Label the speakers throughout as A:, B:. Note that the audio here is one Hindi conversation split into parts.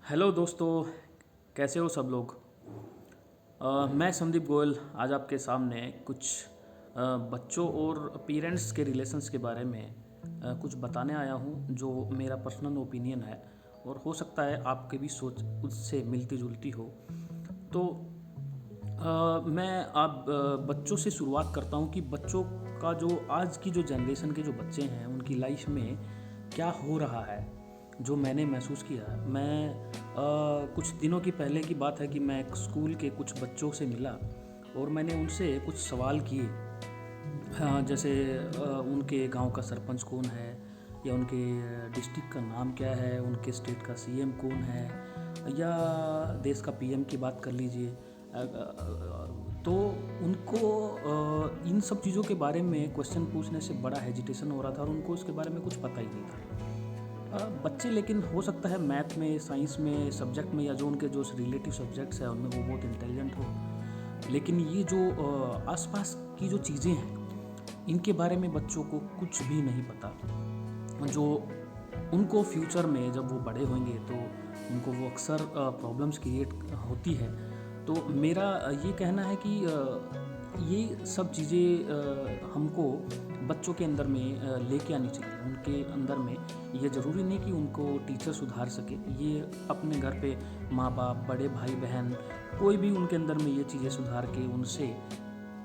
A: हेलो दोस्तों, कैसे हो सब लोग। मैं संदीप गोयल आज आपके सामने कुछ बच्चों और पेरेंट्स के रिलेशंस के बारे में कुछ बताने आया हूँ जो मेरा पर्सनल ओपिनियन है और हो सकता है आपके भी सोच उससे मिलती जुलती हो। तो मैं आप बच्चों से शुरुआत करता हूँ कि बच्चों का जो आज की जो जनरेशन के जो बच्चे हैं उनकी लाइफ में क्या हो रहा है, जो मैंने महसूस किया है। कुछ दिनों की पहले की बात है कि मैं एक स्कूल के कुछ बच्चों से मिला और मैंने उनसे कुछ सवाल किए। हाँ, जैसे उनके गांव का सरपंच कौन है, या उनके डिस्ट्रिक्ट का नाम क्या है, उनके स्टेट का सीएम कौन है, या देश का पीएम की बात कर लीजिए। तो उनको इन सब चीज़ों के बारे में क्वेश्चन पूछने से बड़ा हेजिटेशन हो रहा था और उनको इसके बारे में कुछ पता ही नहीं था। बच्चे लेकिन हो सकता है मैथ में, साइंस में, सब्जेक्ट में, या जो उनके जो रिलेटिव सब्जेक्ट्स हैं उनमें वो बहुत इंटेलिजेंट हो, लेकिन ये जो आसपास की जो चीज़ें हैं इनके बारे में बच्चों को कुछ भी नहीं पता। जो उनको फ्यूचर में जब वो बड़े होंगे तो उनको वो अक्सर प्रॉब्लम्स क्रिएट होती है। तो मेरा ये कहना है कि ये सब चीज़ें हमको बच्चों के अंदर में लेके आनी चाहिए। उनके अंदर में ये ज़रूरी नहीं कि उनको टीचर सुधार सके, ये अपने घर पे माँ बाप, बड़े भाई बहन, कोई भी उनके अंदर में ये चीज़ें सुधार के उनसे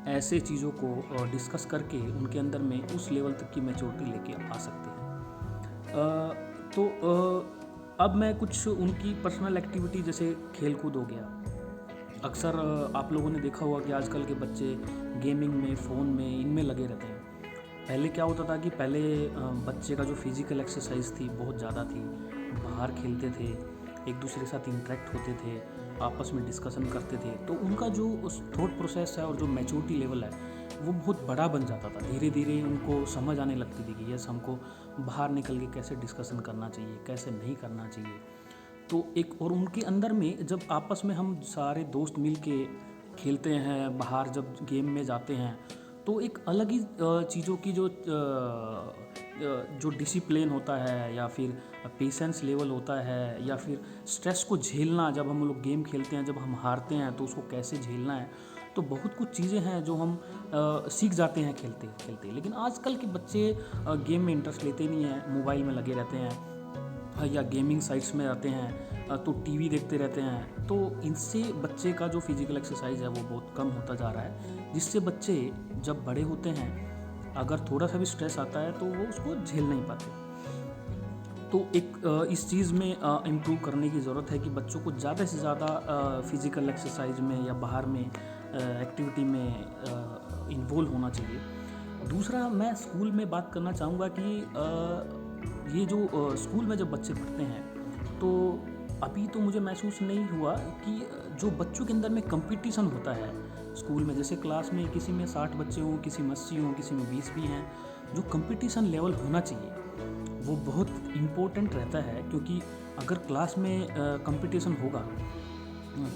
A: ऐसे चीज़ों को डिस्कस करके उनके अंदर में उस लेवल तक की मैच्योरिटी लेके आ सकते हैं। अब मैं कुछ उनकी पर्सनल एक्टिविटी जैसे खेल कूद हो गया। अक्सर आप लोगों ने देखा होगा कि आजकल के बच्चे गेमिंग में, फ़ोन में, इनमें लगे रहते हैं। पहले क्या होता था कि पहले बच्चे का जो फिज़िकल एक्सरसाइज थी बहुत ज़्यादा थी, बाहर खेलते थे, एक दूसरे के साथ इंटरेक्ट होते थे, आपस में डिस्कशन करते थे, तो उनका जो उस थॉट प्रोसेस है और जो मैच्योरिटी लेवल है वो बहुत बड़ा बन जाता था। धीरे धीरे उनको समझ आने लगती थी कि यस, हमको बाहर निकल के कैसे डिस्कशन करना चाहिए, कैसे नहीं करना चाहिए। तो एक और उनके अंदर में जब आपस में हम सारे दोस्त मिल के खेलते हैं, बाहर जब गेम में जाते हैं, तो एक अलग ही चीज़ों की जो डिसिप्लिन होता है, या फिर पेशेंस लेवल होता है, या फिर स्ट्रेस को झेलना, जब हम लोग गेम खेलते हैं, जब हम हारते हैं तो उसको कैसे झेलना है, तो बहुत कुछ चीज़ें हैं जो हम सीख जाते हैं खेलते खेलते। लेकिन आजकल के बच्चे गेम में इंटरेस्ट लेते नहीं हैं, मोबाइल में लगे रहते हैं, या गेमिंग साइट्स में रहते हैं, तो टीवी देखते रहते हैं। तो इनसे बच्चे का जो फिज़िकल एक्सरसाइज है वो बहुत कम होता जा रहा है, जिससे बच्चे जब बड़े होते हैं अगर थोड़ा सा भी स्ट्रेस आता है तो वो उसको झेल नहीं पाते। तो एक इस चीज़ में इम्प्रूव करने की ज़रूरत है कि बच्चों को ज़्यादा से ज़्यादा फिज़िकल एक्सरसाइज में या बाहर में एक्टिविटी में इन्वॉल्व होना चाहिए। दूसरा, मैं स्कूल में बात करना चाहूँगा कि ये जो स्कूल में जब बच्चे पढ़ते हैं, तो अभी तो मुझे महसूस नहीं हुआ कि जो बच्चों के अंदर में कंपटीशन होता है स्कूल में, जैसे क्लास में किसी में 60 बच्चे हों, किसी में 80 हों, किसी में 20 भी हैं, जो कंपटीशन लेवल होना चाहिए वो बहुत इम्पोर्टेंट रहता है। क्योंकि अगर क्लास में कंपटीशन होगा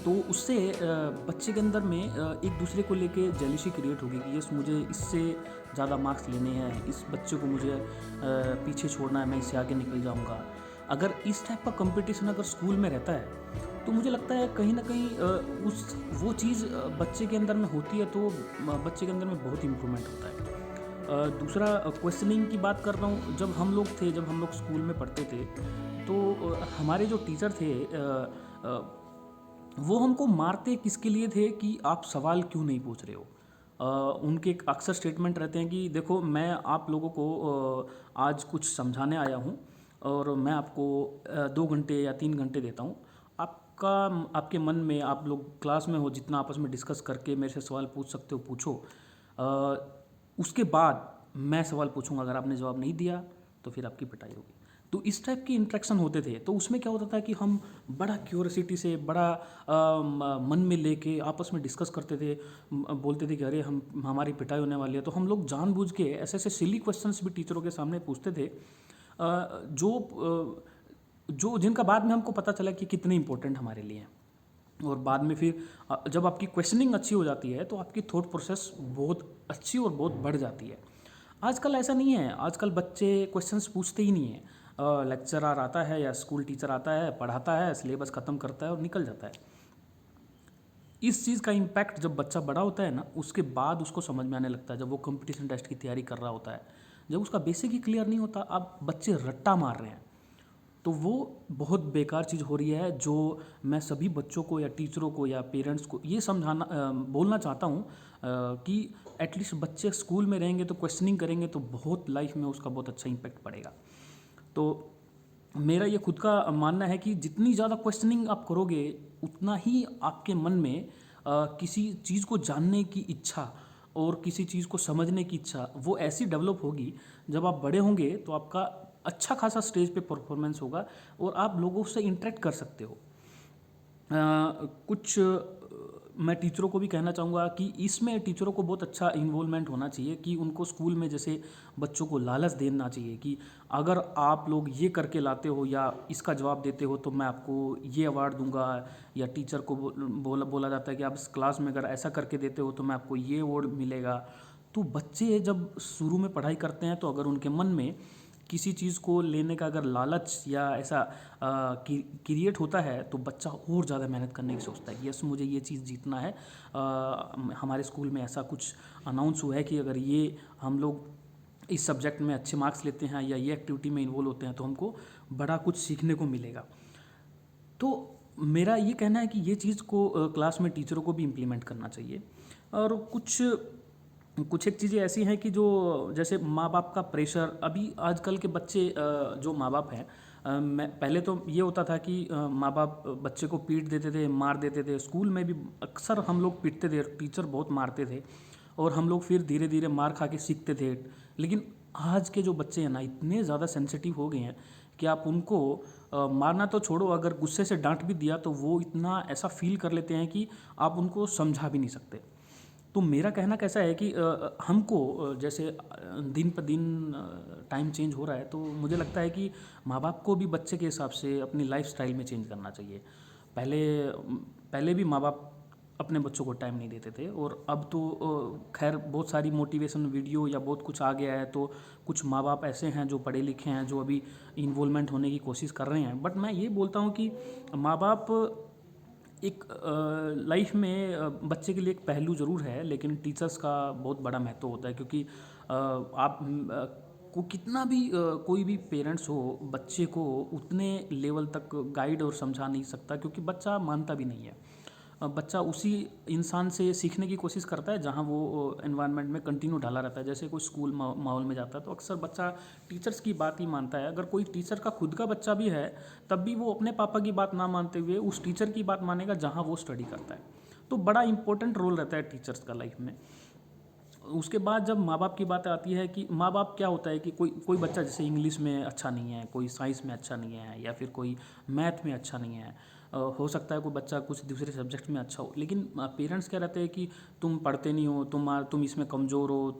A: तो उससे बच्चे के अंदर में एक दूसरे को लेके जेलिसी क्रिएट होगी कि यस, मुझे इससे ज़्यादा मार्क्स लेने हैं, इस बच्चे को मुझे पीछे छोड़ना है, मैं इससे आगे निकल जाऊंगा। अगर इस टाइप का कंपटीशन अगर स्कूल में रहता है तो मुझे लगता है कहीं ना कहीं उस वो चीज़ बच्चे के अंदर में होती है, तो बच्चे के अंदर में बहुत इम्प्रूवमेंट होता है। दूसरा, क्वेश्चनिंग की बात कर रहा हूँ। जब हम लोग थे, जब हम लोग स्कूल में पढ़ते थे, तो हमारे जो टीचर थे वो हमको मारते किसके लिए थे कि आप सवाल क्यों नहीं पूछ रहे हो। उनके एक अक्सर स्टेटमेंट रहते हैं कि देखो, मैं आप लोगों को आज कुछ समझाने आया हूँ और मैं आपको 2 घंटे या 3 घंटे देता हूँ। आपका आपके मन में, आप लोग क्लास में हो, जितना आपस में डिस्कस करके मेरे से सवाल पूछ सकते हो पूछो। उसके बाद मैं सवाल पूछूंगा, अगर आपने जवाब नहीं दिया तो फिर आपकी पिटाई होगी। तो इस टाइप की इंटरेक्शन होते थे। तो उसमें क्या होता था कि हम बड़ा क्यूरियोसिटी से, बड़ा मन में लेके आपस में डिस्कस करते थे, बोलते थे कि अरे हम हमारी पिटाई होने वाली है। तो हम लोग जानबूझ के ऐसे ऐसे सिली क्वेश्चंस भी टीचरों के सामने पूछते थे, जो जो जिनका बाद में हमको पता चला कि कितने इंपॉर्टेंट हमारे लिए हैं। और बाद में फिर जब आपकी क्वेश्चनिंग अच्छी हो जाती है तो आपकी थॉट प्रोसेस बहुत अच्छी और बहुत बढ़ जाती है। आजकल ऐसा नहीं है, आजकल बच्चे क्वेश्चंस पूछते ही नहीं हैं। लेक्चरर आता है या स्कूल टीचर आता है, पढ़ाता है, सिलेबस ख़त्म करता है और निकल जाता है। इस चीज़ का इम्पैक्ट जब बच्चा बड़ा होता है ना, उसके बाद उसको समझ में आने लगता है। जब वो कंपटीशन टेस्ट की तैयारी कर रहा होता है, जब उसका बेसिक ही क्लियर नहीं होता, अब बच्चे रट्टा मार रहे हैं, तो वो बहुत बेकार चीज़ हो रही है। जो मैं सभी बच्चों को या टीचरों को या पेरेंट्स को ये समझाना बोलना चाहता हूँ कि एटलीस्ट बच्चे स्कूल में रहेंगे तो क्वेश्चनिंग करेंगे तो बहुत लाइफ में उसका बहुत अच्छा इम्पैक्ट पड़ेगा। तो मेरा ये खुद का मानना है कि जितनी ज़्यादा क्वेश्चनिंग आप करोगे, उतना ही आपके मन में किसी चीज़ को जानने की इच्छा और किसी चीज़ को समझने की इच्छा वो ऐसी डेवलप होगी। जब आप बड़े होंगे तो आपका अच्छा खासा स्टेज पे परफॉर्मेंस होगा और आप लोगों से इंटरेक्ट कर सकते हो। कुछ मैं टीचरों को भी कहना चाहूँगा कि इसमें टीचरों को बहुत अच्छा इन्वॉल्वमेंट होना चाहिए कि उनको स्कूल में जैसे बच्चों को लालच देना चाहिए कि अगर आप लोग ये करके लाते हो या इसका जवाब देते हो तो मैं आपको ये अवार्ड दूंगा। या टीचर को बोला बोला जाता है कि आप इस क्लास में अगर ऐसा करके देते हो तो मैं आपको ये अवार्ड मिलेगा। तो बच्चे जब शुरू में पढ़ाई करते हैं तो अगर उनके मन में किसी चीज़ को लेने का अगर लालच या ऐसा क्रिएट होता है तो बच्चा और ज़्यादा मेहनत करने की सोचता है कि यस मुझे ये चीज़ जीतना है। हमारे स्कूल में ऐसा कुछ अनाउंस हुआ है कि अगर ये हम लोग इस सब्जेक्ट में अच्छे मार्क्स लेते हैं या ये एक्टिविटी में इन्वॉल्व होते हैं तो हमको बड़ा कुछ सीखने को मिलेगा। तो मेरा ये कहना है कि ये चीज़ को क्लास में टीचरों को भी इम्प्लीमेंट करना चाहिए। और कुछ कुछ एक चीज़ें ऐसी हैं कि जो जैसे माँ बाप का प्रेशर, अभी आजकल के बच्चे जो माँ बाप हैं, मैं पहले तो ये होता था कि माँ बाप बच्चे को पीट देते थे, मार देते थे। स्कूल में भी अक्सर हम लोग पीटते थे, टीचर बहुत मारते थे और हम लोग फिर धीरे धीरे मार खा के सीखते थे। लेकिन आज के जो बच्चे हैं ना, इतने ज़्यादा सेंसिटिव हो गए हैं कि आप उनको मारना तो छोड़ो, अगर गुस्से से डांट भी दिया तो वो इतना ऐसा फील कर लेते हैं कि आप उनको समझा भी नहीं सकते। तो मेरा कहना कैसा है कि हमको जैसे दिन पर दिन टाइम चेंज हो रहा है तो मुझे लगता है कि माँ बाप को भी बच्चे के हिसाब से अपनी लाइफ स्टाइल में चेंज करना चाहिए। पहले पहले भी माँ बाप अपने बच्चों को टाइम नहीं देते थे और अब तो खैर बहुत सारी मोटिवेशन वीडियो या बहुत कुछ आ गया है। तो कुछ माँ बाप ऐसे हैं जो पढ़े लिखे हैं जो अभी इन्वॉल्वमेंट होने की कोशिश कर रहे हैं। बट मैं ये बोलता हूँ कि माँ बाप एक लाइफ में बच्चे के लिए एक पहलू ज़रूर है, लेकिन टीचर्स का बहुत बड़ा महत्व होता है। क्योंकि आप को कितना भी कोई भी पेरेंट्स हो बच्चे को उतने लेवल तक गाइड और समझा नहीं सकता, क्योंकि बच्चा मानता भी नहीं है। बच्चा उसी इंसान से सीखने की कोशिश करता है जहाँ वो एनवायरनमेंट में कंटिन्यू डाला रहता है। जैसे कोई स्कूल माहौल में जाता है तो अक्सर बच्चा टीचर्स की बात ही मानता है। अगर कोई टीचर का खुद का बच्चा भी है तब भी वो अपने पापा की बात ना मानते हुए उस टीचर की बात मानेगा जहाँ वो स्टडी करता है। तो बड़ा इंपॉर्टेंट रोल रहता है टीचर्स का लाइफ में। उसके बाद जब माँ बाप की बात आती है कि माँ बाप क्या होता है कि कोई कोई बच्चा जैसे इंग्लिश में अच्छा नहीं है, कोई साइंस में अच्छा नहीं है या फिर कोई मैथ में अच्छा नहीं है। हो सकता है कोई बच्चा कुछ दूसरे सब्जेक्ट में अच्छा हो, लेकिन पेरेंट्स क्या रहते हैं कि तुम पढ़ते नहीं हो, तुम इसमें कमज़ोर हो,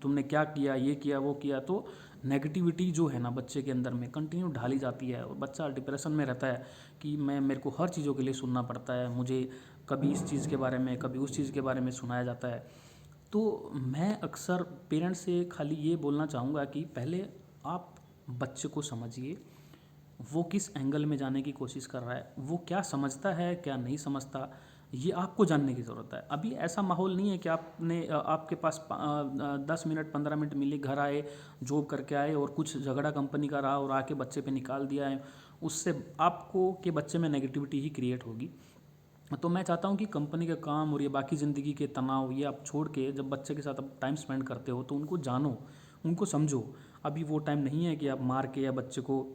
A: तुमने क्या किया, ये किया वो किया। तो नेगेटिविटी जो है ना बच्चे के अंदर में कंटिन्यू ढाली जाती है और बच्चा डिप्रेशन में रहता है कि मेरे को हर चीज़ों के लिए सुनना पड़ता है, मुझे कभी इस चीज़ के बारे में कभी उस चीज़ के बारे में सुनाया जाता है। तो मैं अक्सर पेरेंट्स से खाली ये बोलना चाहूँगा कि पहले आप बच्चे को समझिए, वो किस एंगल में जाने की कोशिश कर रहा है, वो क्या समझता है क्या नहीं समझता, ये आपको जानने की ज़रूरत है। अभी ऐसा माहौल नहीं है कि आपके पास 10 मिनट 15 मिनट मिले, घर आए, जॉब करके आए और कुछ झगड़ा कंपनी का रहा और आके बच्चे पे निकाल दिया है, उससे आपको के बच्चे में नेगेटिविटी ही क्रिएट होगी। तो मैं चाहता हूँ कि कंपनी का काम और ये बाकी ज़िंदगी के तनाव ये आप छोड़ के जब बच्चे के साथ आप टाइम स्पेंड करते हो तो उनको जानो, उनको समझो। अभी वो टाइम नहीं है कि आप मार के या बच्चे को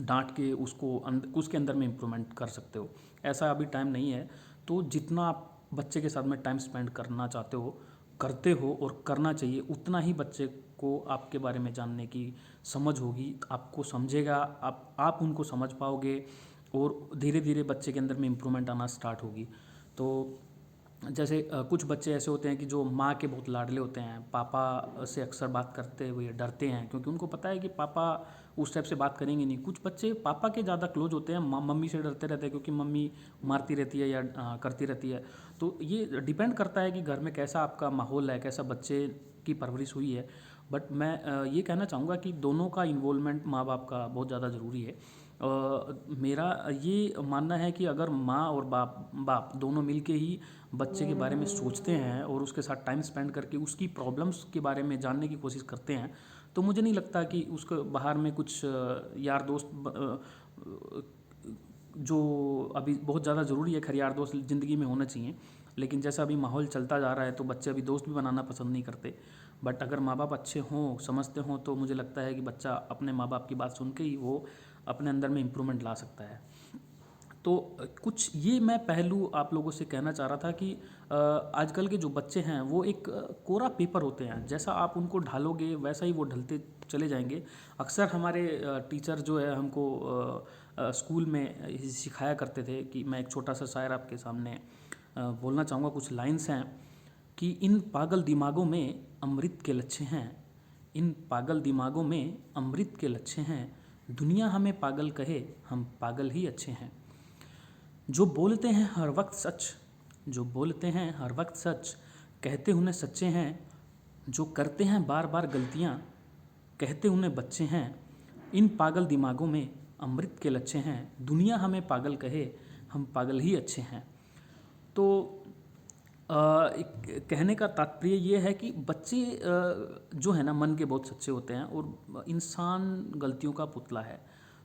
A: डांट के उसके अंदर में इम्प्रूवमेंट कर सकते हो, ऐसा अभी टाइम नहीं है। तो जितना आप बच्चे के साथ में टाइम स्पेंड करना चाहते हो, करते हो और करना चाहिए, उतना ही बच्चे को आपके बारे में जानने की समझ होगी, आपको समझेगा, आप उनको समझ पाओगे और धीरे धीरे बच्चे के अंदर में इम्प्रूवमेंट आना स्टार्ट होगी। तो जैसे कुछ बच्चे ऐसे होते हैं कि जो माँ के बहुत लाडले होते हैं, पापा से अक्सर बात करते हुए डरते हैं क्योंकि उनको पता है कि पापा उस टाइप से बात करेंगे नहीं। कुछ बच्चे पापा के ज़्यादा क्लोज होते हैं, मम्मी से डरते रहते हैं क्योंकि मम्मी मारती रहती है या करती रहती है। तो ये डिपेंड करता है कि घर में कैसा आपका माहौल है, कैसा बच्चे की परवरिश हुई है। बट मैं ये कहना चाहूँगा कि दोनों का इन्वॉल्वमेंट माँ बाप का बहुत ज़्यादा ज़रूरी है। मेरा ये मानना है कि अगर माँ और बाप बाप दोनों मिलके ही बच्चे के बारे में सोचते हैं और उसके साथ टाइम स्पेंड करके उसकी प्रॉब्लम्स के बारे में जानने की कोशिश करते हैं, तो मुझे नहीं लगता कि उसको बाहर में कुछ यार दोस्त जो अभी बहुत ज़्यादा ज़रूरी है। खैर यार दोस्त ज़िंदगी में होना चाहिए, लेकिन जैसा अभी माहौल चलता जा रहा है तो बच्चे अभी दोस्त भी बनाना पसंद नहीं करते। बट अगर माँ बाप अच्छे हों, समझते हों, तो मुझे लगता है कि बच्चा अपने माँ बाप की बात सुन के ही वो अपने अंदर में इम्प्रूवमेंट ला सकता है। तो कुछ ये मैं पहलू आप लोगों से कहना चाह रहा था कि आजकल के जो बच्चे हैं वो एक कोरा पेपर होते हैं, जैसा आप उनको ढालोगे वैसा ही वो ढलते चले जाएंगे। अक्सर हमारे टीचर जो है हमको स्कूल में सिखाया करते थे कि मैं एक छोटा सा शायर आपके सामने बोलना चाहूँगा। कुछ लाइंस हैं कि इन पागल दिमागों में अमृत के लच्छे हैं, इन पागल दिमागों में अमृत के लच्छे हैं, दुनिया हमें पागल कहे हम पागल ही अच्छे हैं। जो बोलते हैं हर वक्त सच, जो बोलते हैं हर वक्त सच, कहते उन्हें सच्चे हैं, जो करते हैं बार बार गलतियाँ, कहते उन्हें बच्चे हैं। इन पागल दिमागों में अमृत के लच्छे हैं, दुनिया हमें पागल कहे हम पागल ही अच्छे हैं। तो कहने का तात्पर्य ये है कि बच्चे जो है ना मन के बहुत सच्चे होते हैं, और इंसान गलतियों का पुतला है,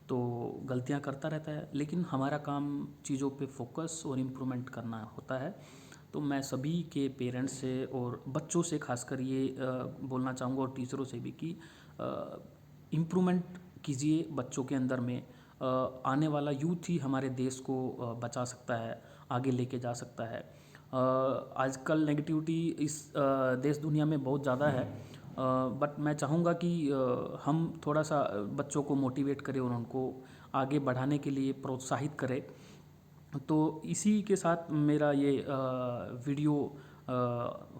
A: तो गलतियां करता रहता है, लेकिन हमारा काम चीज़ों पे फोकस और इम्प्रूवमेंट करना होता है। तो मैं सभी के पेरेंट्स से और बच्चों से खासकर ये बोलना चाहूँगा, और टीचरों से भी, कि इम्प्रूवमेंट कीजिए बच्चों के अंदर में। आने वाला यूथ ही हमारे देश को बचा सकता है, आगे लेके जा सकता है। आजकल नेगेटिविटी इस देश दुनिया में बहुत ज़्यादा है, बट मैं चाहूँगा कि हम थोड़ा सा बच्चों को मोटिवेट करें और उनको आगे बढ़ाने के लिए प्रोत्साहित करें। तो इसी के साथ मेरा ये वीडियो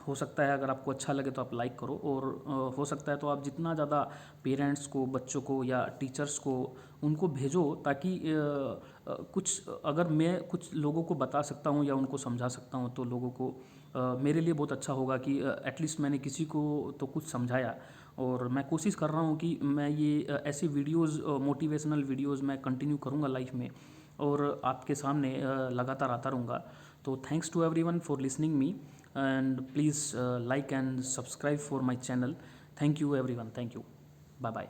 A: हो सकता है, अगर आपको अच्छा लगे तो आप लाइक करो, और हो सकता है तो आप जितना ज़्यादा पेरेंट्स को, बच्चों को या टीचर्स को उनको भेजो, ताकि कुछ अगर मैं कुछ लोगों को बता सकता हूँ या उनको समझा सकता हूँ तो लोगों को मेरे लिए बहुत अच्छा होगा कि एटलीस्ट मैंने किसी को तो कुछ समझाया। और मैं कोशिश कर रहा हूँ कि मैं ये ऐसे वीडियोज़, मोटिवेशनल वीडियोज़ मैं कंटिन्यू करूँगा लाइफ में, और आपके सामने लगातार आता रहूँगा। तो thanks to everyone for listening me, and please like and subscribe for my channel. Thank you everyone, thank you, bye bye.